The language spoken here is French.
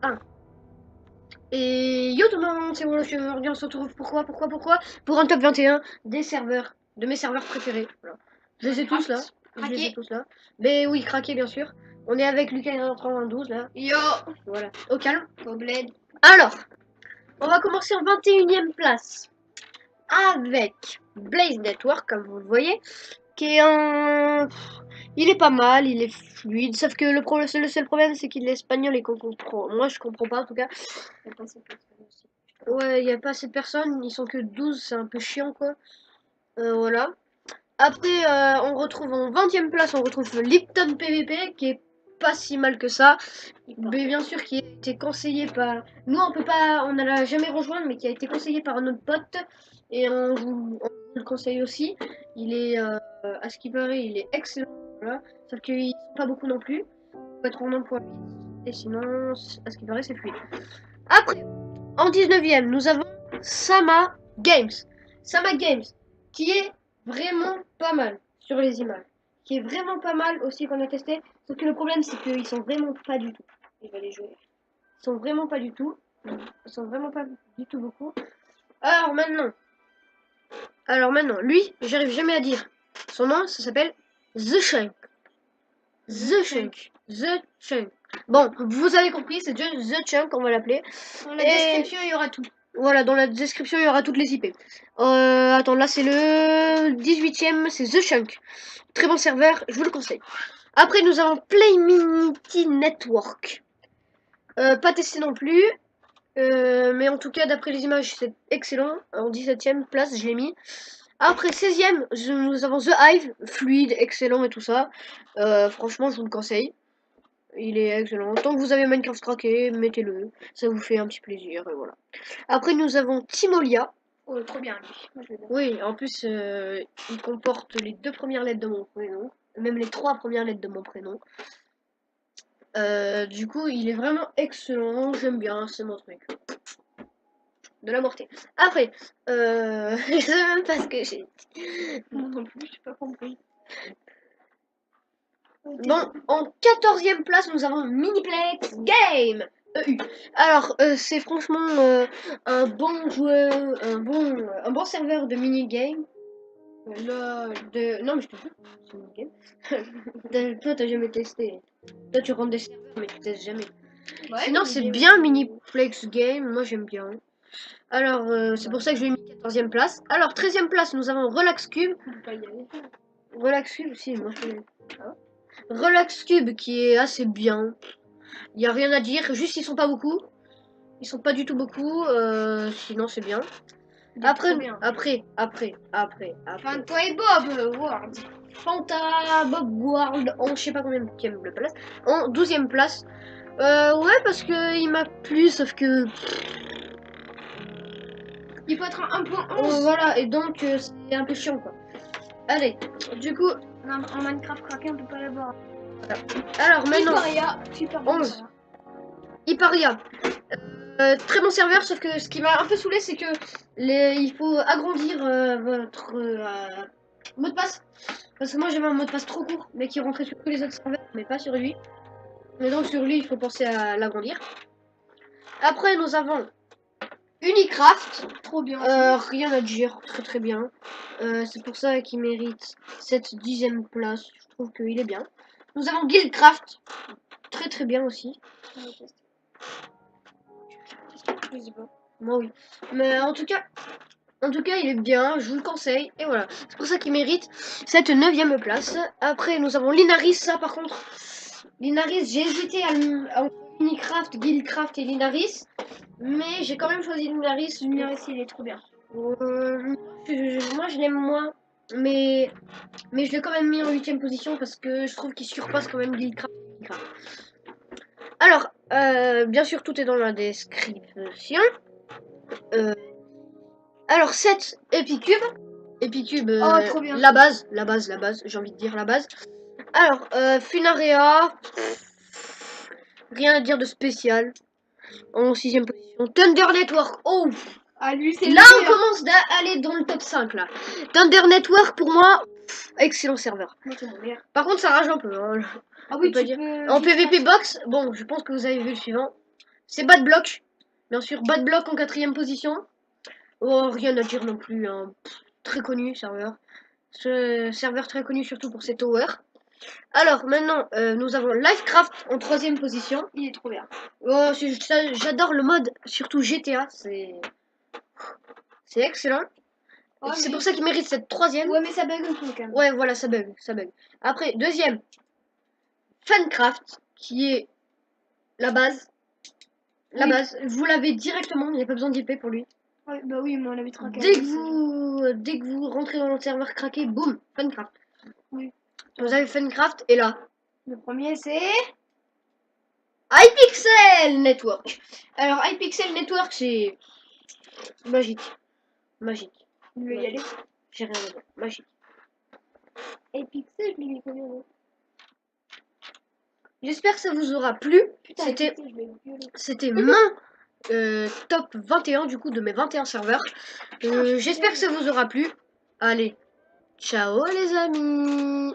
1. Et yo tout le monde, c'est Wolof, aujourd'hui on se retrouve pourquoi pour un top 21 des serveurs, de mes serveurs préférés. Voilà. Je les ai tous là. Je les ai tous là. Mais oui, craqué bien sûr. On est avec Lucas 92 là. Yo. Voilà. Au calme. Au bled. Alors, on va commencer en 21e place. Avec Blaze Network, comme vous le voyez. Qui est un... Il est pas mal, il est fluide. Sauf que le seul problème c'est qu'il est espagnol et qu'on comprend. Moi je comprends pas en tout cas. Ouais, il n'y a pas assez de personnes, ils sont que 12, c'est un peu chiant quoi. Voilà. Après, on retrouve en 20e place, on retrouve Lipton PVP, qui est pas si mal que ça. Mais bien sûr, qui a été conseillé par... Nous, on peut pas, on ne l'a jamais rejoindre, mais qui a été conseillé par un autre pote. Et on vous le conseille aussi. Il est, à ce qui paraît, il est excellent. Voilà. Sauf qu'ils sont pas beaucoup non plus. Il faut être en 1.8. Et sinon, à ce qui paraît, c'est fluide. Après, en 19e, nous avons Sama Games. Sama Games, qui est vraiment pas mal sur les images. Qui est vraiment pas mal aussi qu'on a testé. Sauf que le problème, c'est qu'ils sont vraiment pas du tout. Je vais les jouer. Ils sont vraiment pas du tout. Ils sont vraiment pas du tout beaucoup. Alors maintenant, lui, j'arrive jamais à dire. Son nom, ça s'appelle The Chunk. The Chunk. The Chunk. Bon, vous avez compris, c'est The Chunk, on va l'appeler. Dans la description, il y aura tout. Voilà, dans la description, il y aura toutes les IP. Attends, là, c'est le 18e, c'est The Chunk. Très bon serveur, je vous le conseille. Après, nous avons Playminity Network. Pas testé non plus. Mais en tout cas, d'après les images, c'est excellent. En 17e place, je l'ai mis. Après, 16e, nous avons The Hive. Fluide, excellent et tout ça. Franchement, je vous le conseille. Il est excellent. Tant que vous avez Minecraft craqué, mettez-le. Ça vous fait un petit plaisir. Et voilà. Après, nous avons Timolia. Oh, trop bien, lui. Moi, je l'adore. Oui, en plus, il comporte les 2 premières lettres de mon prénom. Même les 3 premières lettres de mon prénom. Du coup, il est vraiment excellent. J'aime bien, c'est mon truc. De la mortée. Après, je sais même pas ce que j'ai dit. Moi non plus, j'ai pas compris. Bon, en 14e place, nous avons Miniplex Game. EU. Alors, c'est franchement un bon joueur, un bon serveur de minigame. Non, mais je te jure, c'est minigame. Toi, t'as jamais testé. Toi, tu rentres des serveurs, mais tu testes jamais. Ouais, Sinon, c'est bien Miniplex Game. Moi, j'aime bien. Alors, c'est pour ça que je l'ai mis 14e place. Alors, 13e place, nous avons Relax Cube. Relax Cube, si, moi je connais. Relax Cube qui est assez bien. Il n'y a rien à dire, juste ils sont pas beaucoup. Ils sont pas du tout beaucoup, sinon c'est bien. Après, Enfin, toi et Bob, Ward. Fanta Bob World en je sais pas combien de place. En 12e place. Ouais, parce que il m'a plu, sauf que. Il faut être un 1.11. Voilà, et donc c'est un peu chiant quoi. Allez, du coup. En Minecraft craqué, on peut pas l'avoir. Voilà. Alors maintenant. Hyparia, super bon. 11. Hyparia. Très bon serveur, sauf que ce qui m'a un peu saoulé, c'est que il faut agrandir votre mot de passe. Parce que moi j'avais un mot de passe trop court, mais qui rentrait sur tous les autres serveurs, mais pas sur lui. Mais donc sur lui, il faut penser à l'agrandir. Après, nous avons Unicraft. Trop bien. Rien à dire, très très bien. C'est pour ça qu'il mérite cette 10e place. Je trouve qu'il est bien. Nous avons Guildcraft. Très très bien aussi. Je sais pas. Moi oui. Mais en tout cas, il est bien, je vous le conseille. Et voilà. C'est pour ça qu'il mérite cette 9e place. Après, nous avons Linaris. Ça, par contre, Linaris, j'ai hésité à Unicraft, Guildcraft et Linaris. Mais j'ai quand même choisi Linaris. Linaris, il est trop bien. Moi, je l'aime moins. Mais je l'ai quand même mis en 8e position parce que je trouve qu'il surpasse quand même Guildcraft et Unicraft. Alors, bien sûr, tout est dans la description. Alors 7 Epicube. Epicube, trop bien. la base, j'ai envie de dire la base. Alors, Funaria, rien à dire de spécial. En 6e position. Thunder Network, oh. Ah, lui, c'est là on commence à aller dans le top 5 là. Thunder Network pour moi, excellent serveur. Moi, c'est mon meilleur. Par contre ça rage un peu. Hein. Ah oui, En PVP box, bon je pense que vous avez vu le suivant. c'est Bad Block. Bien sûr, Bad Block en 4e position. Oh, rien à dire non plus. Hein. Très connu, serveur. Ce serveur très connu surtout pour ses towers. Alors, maintenant, nous avons Livecraft en 3e position. Il est trop bien. Oh, j'adore le mode, surtout GTA. C'est excellent. Oh, C'est mais- pour ça qu'il mérite cette 3e. Ouais, mais ça bug un peu quand même. Ouais, voilà, ça bug, ça bug. Après, 2e, Fancraft, qui est la base. La Oui. base, vous l'avez directement, il n'y a pas besoin d'IP pour lui. Ouais, bah oui, mais on l'avait traqué. Dès que vous rentrez dans le serveur craqué, boum, Fancraft. Oui. Vous avez Fancraft et là, Le premier, c'est. iPixel Network. Alors, iPixel Network, c'est magique. Magique. Je vais y aller. J'ai rien à dire. Magique. Et Pixel, je l'ai mis combien là? J'espère que ça vous aura plu. Putain, C'était Pixel, je vais violer. C'était mon top 21 du coup de mes 21 serveurs. J'espère que ça vous aura plu. Allez, ciao les amis.